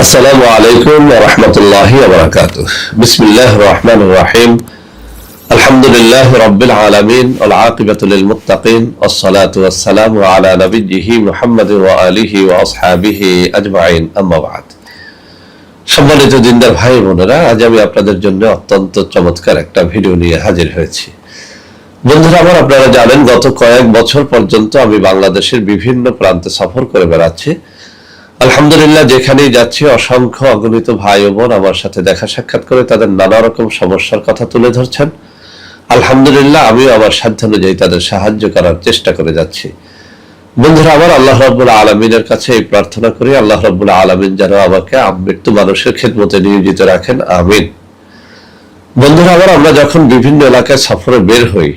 আসসালামু আলাইকুম ওয়া রাহমাতুল্লাহি ওয়া বারাকাতুহু। বিসমিল্লাহির রহমানির রহিম। আলহামদুলিল্লাহি রাব্বিল আলামিন ওয়াল আকিবাতু লিল মুত্তাকিন ওয়াস সালাতু ওয়াস সালামু আলা নাবিয়্যিহি মুহাম্মাদিন ওয়া আলিহি ওয়া আসহাবিহি আজমাইন, আম্মা বা'দ। সম্মানিত দিনদার ভাই বোনেরা, আজ আমি আপনাদের জন্য অত্যন্ত চমৎকার একটা ভিডিও নিয়ে হাজির হয়েছি। বন্ধুরা আমার, আপনারা জানেন গত কয়েক বছর পর্যন্ত আমি বাংলাদেশের বিভিন্ন প্রান্তে সফর করে বেড়াচ্ছি। আলহামদুলিল্লাহ, যেখানেই যাচ্ছি অসংখ্য অগণিত ভাই ও বোন আমার সাথে দেখা সাক্ষাৎ করে তাদের নানা রকম সমস্যার কথা তুলে ধরছেন। আলহামদুলিল্লাহ, আমিও আমার সাধ্য অনুযায়ী তাদের সাহায্য করার চেষ্টা করে যাচ্ছি। বন্ধুরা আমার, আল্লাহ রাব্বুল আলামিনের কাছে এই প্রার্থনা করি, আল্লাহ রাব্বুল আলামিন যেন আমাকে মৃত্যু মানুষের খেদমতে নিয়োজিত রাখেন, আমিন। বন্ধুরা আমার, আমরা যখন বিভিন্ন এলাকায় সফরে বের হই,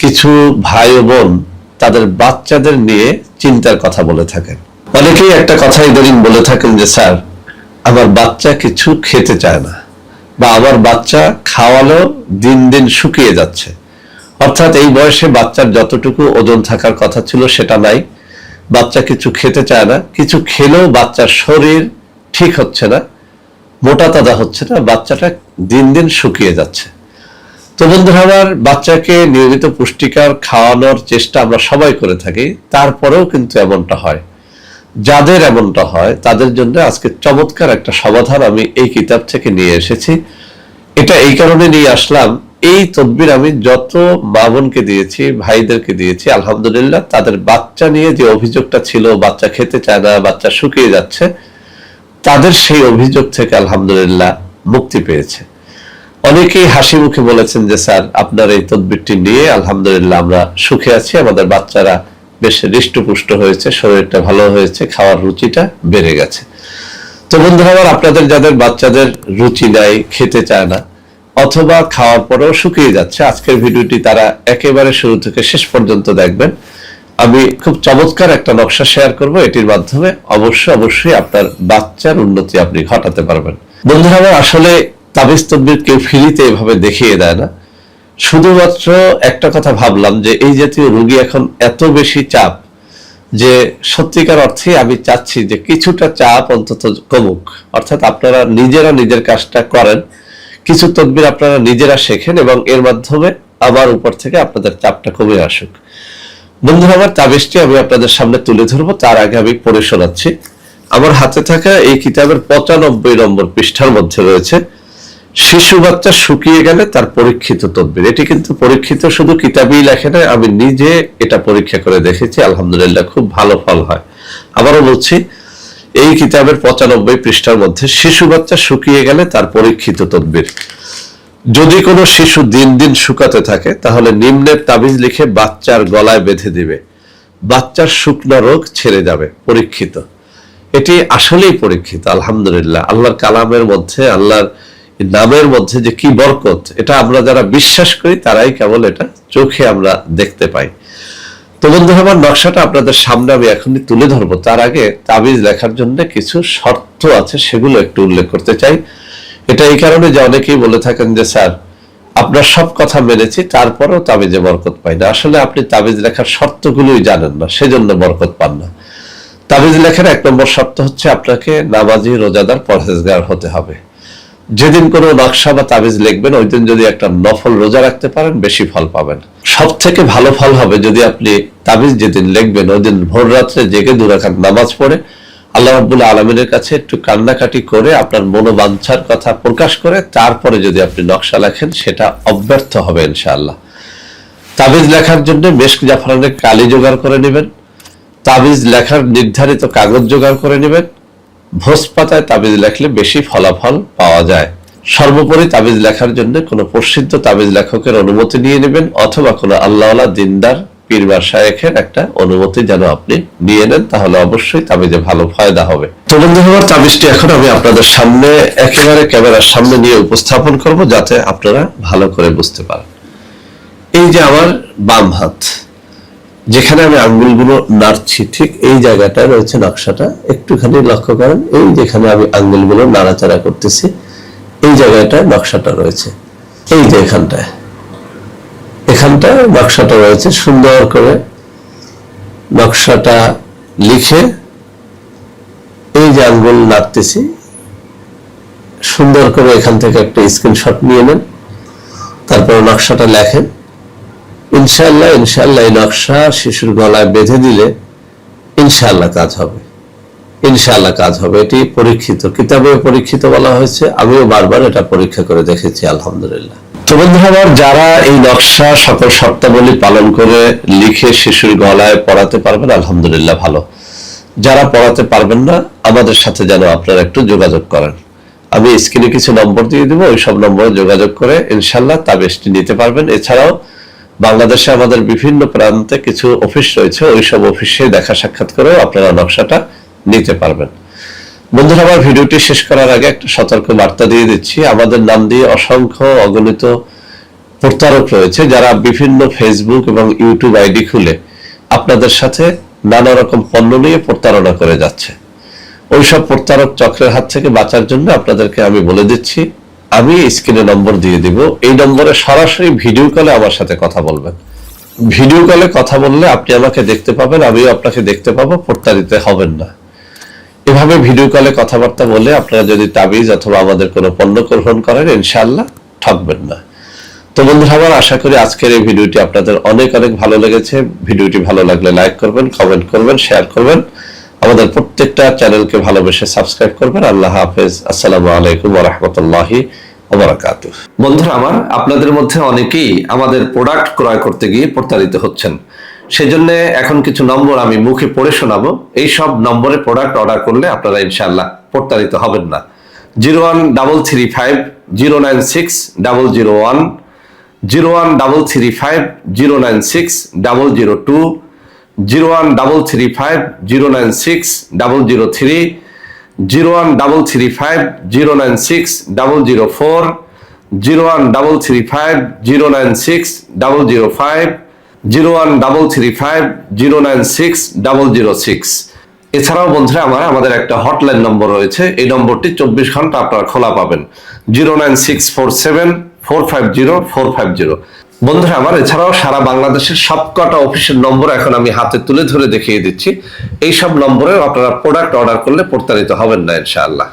কিছু ভাই ও বোন তাদের বাচ্চাদের নিয়ে চিন্তার কথা বলে থাকেন। অনেকেই একটা কথা ইদানিং বলে থাকেন যে, স্যার আমার বাচ্চা কিছু খেতে চায় না, বা আমার বাচ্চা খাওয়ালো দিন দিন শুকিয়ে যাচ্ছে। অর্থাৎ এই বয়সে বাচ্চার যতটুকু ওজন থাকার কথা ছিল সেটা নাই, বাচ্চা কিছু খেতে চায় না, কিছু খেলেও বাচ্চার শরীর ঠিক হচ্ছে না, মোটা তাজা হচ্ছে না, বাচ্চাটা দিন দিন শুকিয়ে যাচ্ছে। তো বন্ধুরা আমার, বাচ্চাকে নিয়মিত পুষ্টিকর খাওয়ানোর চেষ্টা আমরা সবাই করে থাকি, তারপরেও কিন্তু এমনটা হয়। যাদের এমনটা হয় তাদের জন্য আজকে চমৎকার একটা সমাধান আমি এই কিতাব থেকে নিয়ে এসেছি। এটা এই কারণে নিয়ে আসলাম, এই তদবির আমি যত মা বোনকে দিয়েছি, ভাইদেরকে দিয়েছি, আলহামদুলিল্লাহ তাদের বাচ্চা নিয়ে যে অভিযোগটা ছিল, বাচ্চা খেতে চায় না, বাচ্চা শুকিয়ে যাচ্ছে, তাদের সেই অভিযোগ থেকে আলহামদুলিল্লাহ মুক্তি পেয়েছে। অনেকেই হাসি মুখে বলেছেন যে, স্যার আপনার এই তদবিরটি নিয়ে আলহামদুলিল্লাহ আমরা সুখে আছি, আমাদের বাচ্চারা বেশ হৃষ্টপুষ্ট হয়েছে, শরীরটা ভালো হয়েছে, খাওয়ার রুচিটা বেড়ে গেছে। তো বন্ধুরা আমার, আপনাদের যাদের বাচ্চাদের রুচি নাই, খেতে চায় না, অথবা খাওয়ার পরেও শুকিয়ে যাচ্ছে, আজকের ভিডিওটি তারা একেবারে শুরু থেকে শেষ পর্যন্ত দেখবেন। আমি খুব চমৎকার একটা নকশা শেয়ার করব, এটির মাধ্যমে অবশ্যই আপনার বাচ্চার উন্নতি আপনি ঘটাতে পারবেন। বন্ধুরা আমার, আসলে তাবিজ তদবির কেউ ফ্রিতে এভাবে দেখিয়ে দেয় না। শুধুমাত্র একটা কথা ভাবলাম যে, এই জাতীয় রোগী এখন এত বেশি চাপ যে সত্যিকার অর্থে আমি চাচ্ছি যে কিছুটা চাপ অন্তত কমুক। অর্থাৎ আপনারা নিজেরা নিজের কাজটা করেন, কিছু তদবির আপনারা নিজেরা শেখেন, এবং এর মাধ্যমে আমার উপর থেকে আপনাদের চাপটা কমে আসুক। বন্ধুরা আমার, তাবিজটি আমি আপনাদের সামনে তুলে ধরবো, তার আগে আমি পড়ে শোনাচ্ছি। আমার হাতে থাকা এই কিতাবের 95 নম্বর পৃষ্ঠার মধ্যে রয়েছে শিশু বাচ্চা শুকিয়ে গেলে তার পরীক্ষিত তদবির। এটি কিন্তু পরীক্ষিত, শুধু কিতাবেই লেখে না, আমি নিজে এটা পরীক্ষা করে দেখেছি, আলহামদুলিল্লাহ খুব ভালো ফল হয়। আবারও বলছি, এই কিতাবের 95 পৃষ্ঠার মধ্যে শিশু বাচ্চা শুকিয়ে গেলে তার পরীক্ষিত তদবির। যদি কোনো শিশু দিন দিন শুকাতে থাকে, তাহলে নিম্নের তাবিজ লিখে বাচ্চার গলায় বেঁধে দিবে, বাচ্চার শুকনো রোগ ছেড়ে যাবে। পরীক্ষিত, এটি আসলেই পরীক্ষিত। আলহামদুলিল্লাহ, আল্লাহর কালামের মধ্যে, আল্লাহর নামের মধ্যে যে কি বরকত, এটা আমরা যারা বিশ্বাস করি তারাই কেবল এটা চোখে আমরা দেখতে পাই। তো বন্ধুরা আমার, নকশাটা আপনাদের সামনে আমি এখনই তুলে ধরবো, তার আগে তাবিজ লেখার জন্য কিছু শর্ত আছে, সেগুলো একটু উল্লেখ করতে চাই। এটা এই কারণে যে অনেকেই বলে থাকেন যে, স্যার আপনার সব কথা মেনেছি, তারপরেও তাবিজে বরকত পাই না। আসলে আপনি তাবিজ লেখার শর্তগুলোই জানেন না, সেজন্য বরকত পান না। তাবিজ লেখার 1 নম্বর শর্ত হচ্ছে, আপনাকে নামাজি, রোজাদার, পরহেজগার হতে হবে। যেদিন কোনো নকশা বা তাবিজ লিখবেন, ওই দিন যদি একটা নফল রোজা রাখতে পারেন, বেশি ফল পাবেন। সব থেকে ভালো ফল হবে যদি আপনি তাবিজ যেদিন লিখবেন ওই দিন ভোর রাত্রে জেগে 2 রাকাত নামাজ পড়ে আল্লাহ রাব্বুল আলামিনের কাছে একটু কান্নাকাটি করে আপনার মনোবাঞ্ছার কথা প্রকাশ করে তারপরে যদি আপনি নকশা লেখেন, সেটা অব্যর্থ হবে ইনশাআল্লাহ। তাবিজ লেখার জন্য মেশক জাফরানের কালি জোগাড় করে নেবেন, তাবিজ লেখার নির্ধারিত কাগজ জোগাড় করে নেবেন। ভোজ পাতায় তাবিজ লেখলে বেশি ফলাফল পাওয়া যায়। সর্বোপরি তাবিজ লেখার জন্য কোনো প্রসিদ্ধ তাবিজ লেখকের অনুমতি নিয়ে নেবেন, অথবা কোনো আল্লাহওয়ালা দিনদার পীর বা শায়েখের একটা অনুমতি যেন আপনি নিয়ে নেন, তাহলে অবশ্যই তাবিজে ভালো ফায়দা হবে। তো বন্ধুরা, তাবিজটি এখন আমি আপনাদের সামনে একেবারে ক্যামেরার সামনে নিয়ে উপস্থাপন করব, যাতে আপনারা ভালো করে বুঝতে পারেন। এই যে আমার বাম হাত, যেখানে আমি আঙ্গুলগুলো নাড়ছি, ঠিক এই জায়গাটায় রয়েছে নকশাটা, একটুখানি লক্ষ্য করেন। এই যেখানে আমি আঙ্গুলগুলো নাড়াচাড়া করতেছি, এই জায়গাটায় নকশাটা রয়েছে। এই যে এখানটায় নকশাটা রয়েছে। সুন্দর করে নকশাটা লিখে এই যে আঙ্গুল নাড়তেছি, সুন্দর করে এখান থেকে একটা স্ক্রিনশট নিয়ে নেন, তারপর নকশাটা লেখেন। ইনশাআল্লাহ ইনশাআল্লাহ এই নকশা শিশুর গলায় বেঁধে দিলে ইনশাআল্লাহ কাজ হবে, ইনশাআল্লাহ কাজ হবে। এটি পরীক্ষিত, কিতাবে পরীক্ষিত বলা হয়েছে, আমিও বারবার এটা পরীক্ষা করে দেখেছি, আলহামদুলিল্লাহ। তো বন্ধুরা আমার, যারা এই নকশা সকল শর্তাবলী পালন করে লিখে শিশুর গলায় পরাতে পারবেন আলহামদুলিল্লাহ ভালো। যারা পড়াতে পারবেন না, আমাদের সাথে যেন আপনারা একটু যোগাযোগ করেন। আমি স্ক্রিনে কিছু নম্বর দিয়ে দেবো, ওই সব নম্বরে যোগাযোগ করে ইনশাআল্লাহ তাবিজটি নিতে পারবেন। এছাড়াও বাংলাদেশে আমাদের বিভিন্ন প্রান্তে কিছু অফিস রয়েছে, ওই সব অফিসে দেখা সাক্ষাৎ করেও আপনারা নকশাটা নিতে পারবেন। বন্ধুরা আমার, ভিডিওটি শেষ করার আগে একটা সতর্ক বার্তা দিয়ে দিচ্ছি। আমাদের নাম দিয়ে অসংখ্য অগণিত প্রতারক রয়েছে, যারা বিভিন্ন ফেসবুক এবং ইউটিউব আইডি খুলে আপনাদের সাথে নানা রকম পণ্য নিয়ে প্রতারণা করে যাচ্ছে। ওইসব প্রতারক চক্রের হাত থেকে বাঁচার জন্য আপনাদেরকে আমি বলে দিচ্ছি, আমি স্ক্রিনে নম্বর দিয়ে দিব, এই নম্বরে সরাসরি ভিডিও কলে আমার সাথে কথা বলবেন। ভিডিও কলে কথা বললে আপনি আমাকে দেখতে পাবেন, আমিও আপনাকে দেখতে পাবো, প্রতারিত হবেন না। এভাবে ভিডিও কলে কথাবার্তা বলে আপনারা যদি তাবিজ অথবা আমাদের কোনো পণ্য গ্রহণ করেন, ইনশাআল্লাহ ঠকবেন না। তো বন্ধুরা আমার, আশা করি আজকের এই ভিডিওটি আপনাদের অনেক অনেক ভালো লেগেছে। ভিডিওটি ভালো লাগলে লাইক করবেন, কমেন্ট করবেন, শেয়ার করবেন। আমাদের প্রত্যেকটা চ্যানেলকে ভালোবেসে সাবস্ক্রাইব করবেন। আল্লাহ হাফেজ। আসসালামু আলাইকুম ওয়া রাহমাতুল্লাহি ওয়া বারাকাতুহু। বন্ধুরা আমার, আপনাদের মধ্যে অনেকেই আমাদের প্রোডাক্ট ক্রয় করতে গিয়ে প্রতারিত হচ্ছেন। সেজন্য এখন কিছু নম্বর আমি মুখে পড়ে শোনাবো। এই সব নম্বরে প্রোডাক্ট অর্ডার করলে আপনারা ইনশাআল্লাহ প্রতারিত হবেন না। 01335096 001, 01335096 002, 0135096 003, 0135096 004, 0135096 0135096 এছাড়াও বন্ধুরা আমাদের একটা হটলাইন নম্বর রয়েছে। এই নম্বরটি 24 ঘন্টা আপনারা খোলা পাবেন, 09647450450। বন্ধুরা আমার, এছাড়াও সারা বাংলাদেশের সবকটা অফিসের নম্বর এখন আমি হাতে তুলে ধরে দেখিয়ে দিচ্ছি। এই সব নম্বরে আপনারা প্রোডাক্ট অর্ডার করলে প্রতারিত হবেন না ইনশাআল্লাহ।